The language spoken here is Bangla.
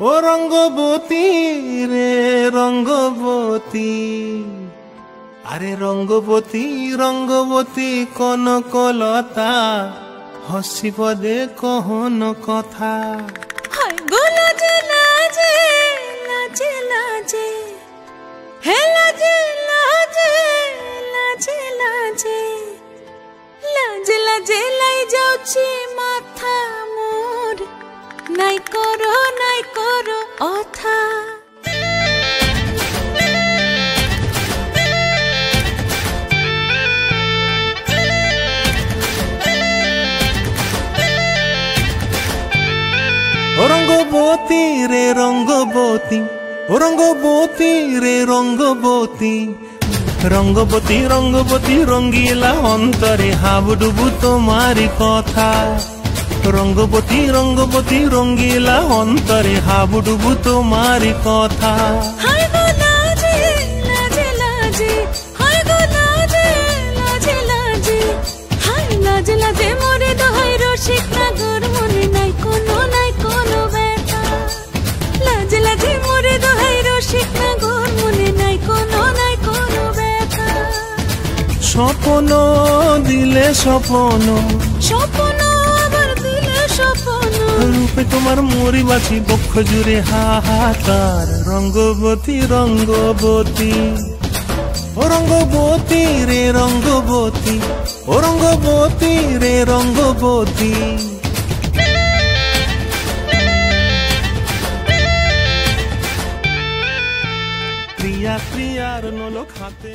ও রঙ্গবতী রে রঙ্গবতী, আরে রঙ্গবতী রঙ্গবতী কনকলতা, হসিব দে কহন কথা। হায় গো লাজে লাজে লাজে লাজে, হে লাজে লাজে লাজে লাজে, লাজে লাজে লাই যাଉଛି মাথা মোর, নাই করো অথা। রঙ্গবতী রে রঙ্গবতী, রঙ্গবতী রে রঙ্গবতী, রঙ্গবতী রঙ্গবতী রঙ্গিলা অন্তরে হাবুডুবু তোমারি কথা। রঙ্গবতী রঙ্গবতী রঙ্গিলা অন্তরে হাবুডুবু তোমারি কথা। হায় গো লাজে লাজে লাজে, হায় গো লাজে লাজে লাজে, হায় লাজে লাজে মোরে দোহাই রসিক নাগর, মনে নাই কোনো ব্যথা। লাজে লাজে মোরে দোহাই রসিক নাগর, মনে নাই কোনো ব্যথা। স্বপ্ন দিলে স্বপ্ন, স্বপ্ন আবার দিলে স্বপ্ন, রূপে তোমার মরি বাছি বক্ষ জুড়ে হাহাকার। রঙ্গবতী রঙ্গবতী, ও রঙ্গবতী রে রঙ্গবতী, ও রঙ্গবতী রে রঙ্গবতী। ক্রিয়া ক্রিয়ার নলক হাতে